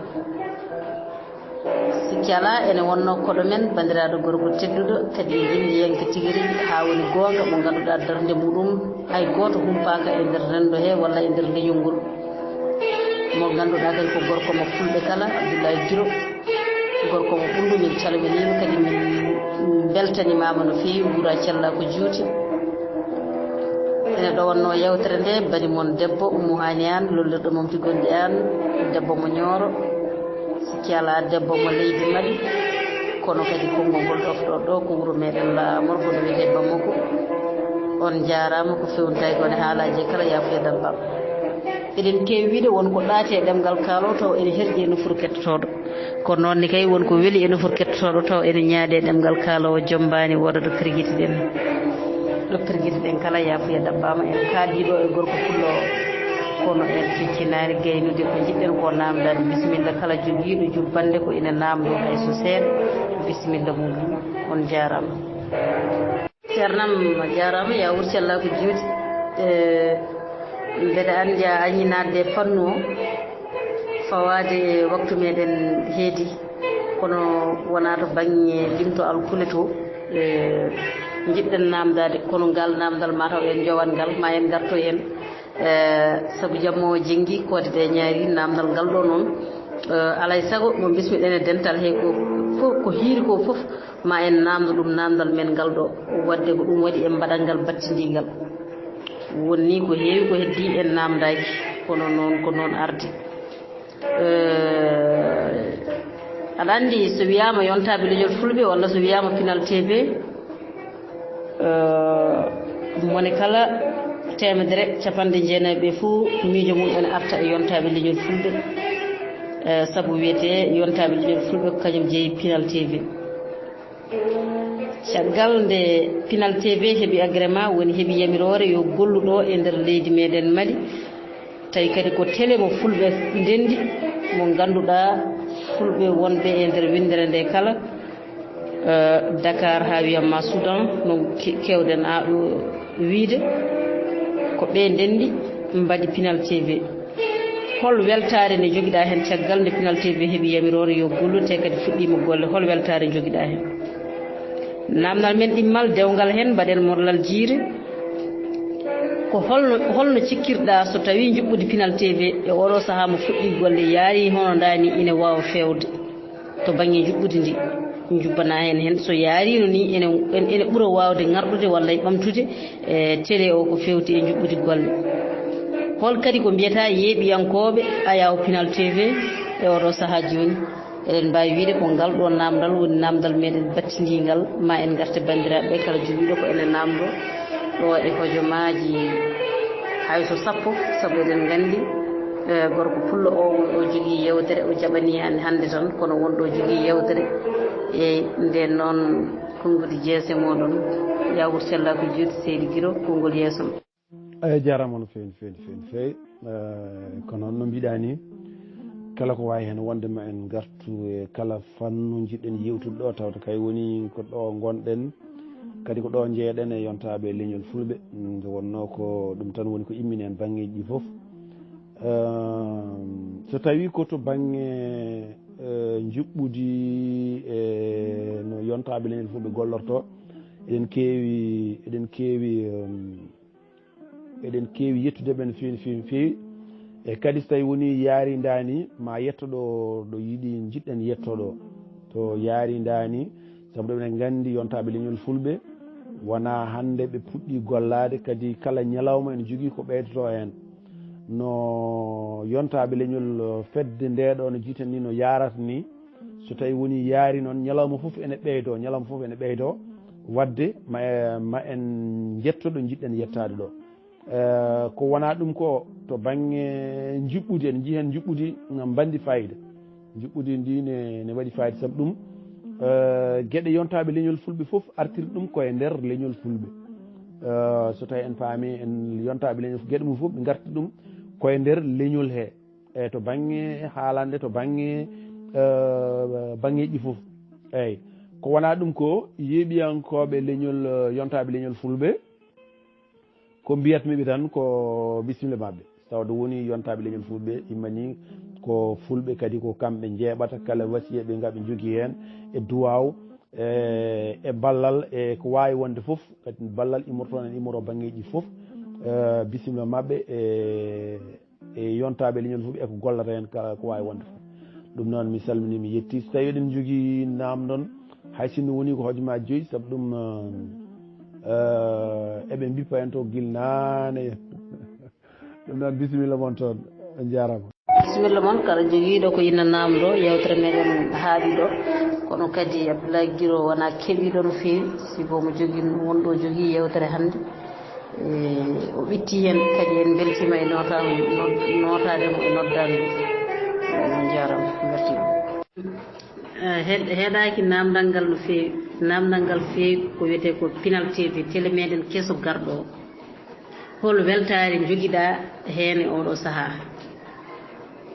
sikki ala ene wonno koɗo men bandiraɗo gorko tedduɗo kadi yimɓe yenke tigui rigui ha woni gonga mo ganduɗa darde muɗum hay goto humpaka e nder rendo he walla e nder leñol ngol mo ganduɗa kadi ko gorko mo fulɓe kala Abdoulaye Diro gorko mo ɓurɗu min calminima kadi min beltanimama no fewi wuura cella ko juuti ene ɗo wonno yewtere nde bani moon debbo Oumou Hani an lollirɗo mom tigonɗi an debbo mo Nioro sikki ala debbo mo leydi Mali kono kadi konngol ngol ɗofɗo ɗo ko wuuro meɗen Lamor kono wiyete Bamako on jarama ko fewnitay kone haalaji kala yafuya dabbam eɗen kewi wiide wonko ɗaati e ɗemgal kaalo taw ene herƴi e nofuru kettotoɗo kono noon ni kay wonko weeli e nofuru kettotoɗo taw ene ñaade e ɗemgal kaalowo jombani woda ɗo pirguiti ɗen ɗo pirguiti ɗen kala yafuya dabbama en kaaliɗo e gorko pullo kono en feccinani gaynude ko jiɗɗen ko namdade bisimilla kala joguiɗo jubbande ko ina namdo hay so seeɗa bisimilla muɗum on jarama ceernam jarama ya wurcella ko juuti mbeɗa andi a añinadde fannu o fawade waktu meɗen heedi kono wona to banggue limto alkule to jiɗɗen namdade kono ngal namdal mataw en jowan ngal ma en garto en saabu jammo jenggi koode ɗe ñaari namdal ngal ɗo noon alay saago mo bismiɗen e dental he ko fof ko hiiri ko fof ma en namdo ɗum namdal men ngal ɗo wadde ko ɗum waɗi en mbaɗal ngal battidingal wonni ko heewi ko heddi en namdaki kono noon ko noon ardi aɗa andi so wiyama yontaɓe leñol fulɓe walla so wiyama Pinal TV mone kala temedere capanɗe jeenayyi ɓe fuu miijo mum ene arta e yontaɓe leñol fulɓe saabu wiyete yontaɓe leñol fulɓe ko kañum jeeyi Pinal TV caggal nde Pinal TV heeɓi agrément woni heeɓi yamirore yo golluɗo e nder leydi meɗen Mali tawi kadi ko télé mo fulɓe ndendi mo ganduɗa fulɓe wonɓe e nder windere nde kala Dakar ha wiyamma Soudan no kewɗen wiide ko ɓe ndendi mbaɗi Pinal TV hol weltare nde joguiɗa hen caggal nde Pinal TV heeɓi yamirore yo gollu te kadi fuɗɗima golle hol weltare joguiɗa hen namdal men ɗimmal dewgal hen mbaɗen morlal jiire ko holno cikkirɗa so tawi juɓɓudi Pinal TV e oɗo saaha mo fuɗɗi golle yaari hono dani ine wawa fewde to banggue juɓɓudi ndi jubbana hen so yaarino ni ene ɓuura wawde ngarɗude walla e ɓamtude e télé o ko fewti e juɓɓudi golle hol kadi ko mbiyata yeeɓiyankoɓe ayaw Pinal TV e oɗo saaha joni eɗen mbawi wiide ko ngal ɗo namdal woni namdal meɗen battidingal ma en garte bandiraɓe kala joguiɗo ko ene namdo ɗo e hojomaji hayso sappo saabu eɗen gandi gorko pullo o jogui yewtere o jaɓani hande tan kono wonɗo jogui yewtere e nden noon konngudi jeese moɗon yawur sella ko juuti Seydi Guiro konngol yeeso eyi jarama no fewi fewi kono no mbiɗa ni kala ko wawi hen wondema en gartu e kala fannu jiɗɗen yewtude ɗo tawta kay woni ko ɗo gonɗen kadi ko ɗo jeeɗen e yontaɓe leñol fulɓe nde wonno ko ɗum tan woni ko immini en banggueji ɗi foof so tawi ko to banggue juɓɓudi e no yontaɓe leñol fulɓe gollorto eɗen keewi yettudeɓe no fewi e kadi so tawi woni yaarindani ma yettoɗo ɗo yiiɗi jiɗɗen yettoɗo to yaarindani saabu ɗo eɗen gandi yontaɓe leñol fulɓe wona hande ɓe puɗɗi gollade kadi kala ñalawma ene jogui ko ɓeydoto hen no yontaɓe leñol fedde ndeɗo no jiiten ni no yarata ni so tawi woni yaari noon ñalawma foof ene ɓeydo wadde ma en jettoɗo jiɗɗen yettade ɗo ko wona ɗum ko to banggue juɓɓudi en jii hen juɓɓudi bandi fayida juɓɓudi ndi ne waɗi fayida saabu ɗum gueɗe yontaɓe leñol fulɓe foof artiri ɗum koye nder leñol fulɓe so tawi en paami en yontaɓe leñol gueɗe mum foof ɓe garti ɗum koye nder leñol he e to banggue haalande to banggue banggueji foof eyyi ko wona ɗum ko yeeɓiyankoɓe leñol yontaɓe leñol fulɓe ko mbiyatmiɓe tan ko bisimilla mabɓe tawde woni yontaɓe leñol fulɓe immani ko fulɓe kadi ko kamɓe jeeɓata kala wasiya ɓe gaɓe jogui hen e duwaw e ballal e ko wawi wonde foof kadi ballal immorto en immoro banggueji foof bisimilla mabɓe e yontaɓe leñol fulɓe eko gollata hen kala ko wawi wonde foof ɗum noon mi salmini mi yetti so tawi eɗen jogui namdon hay sinno woni ko hojomaji 5 saabu ɗum eɓe bippa hen to guil nane ɗum noon bisimilla moon toon on jarama bisimilla moon kala joguiɗo ko yinna namdo yewtere meɗen haaɗi ɗo kono kadi Abdoulaye Guiro wona keeɓiɗo no fewi sibo mo jogui wonɗo jogui yewtere hannde o ɓitti hen kadi en beltima e notademo e noddade on jarama merci heeɗaki namdal ngal no fewi namdal ngal fewi ko wiyete ko Pinal TV télé meɗen kesso garɗo o hol weltare joguiɗa hen e oɗo saaha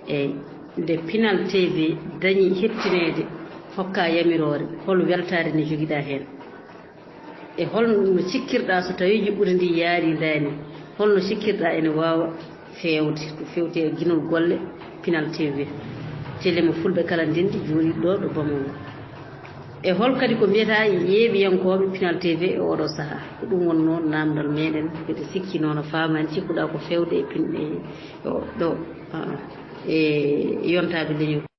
eyyi nde Pinal TV dañi hettinede hokka yamirore hol weltare nde joguiɗa hen e holno sikkirɗa so tawi juɓɓude ndi yaari dani holno sikkirɗa ene wawa fewde ko fewte e guinol golle Pinal TV télé mo fulɓe kala ndendi jooɗiɗo ɗo ɗo Bamako e hol kadi ko mbiyata yeeɓiyankoɓe Pinal TV e oɗo saaha ko ɗum wonno namdal meɗen kadi sikki noon famani cikkuɗa ko fewde e pinɗe ɗo e yontaɓe leñol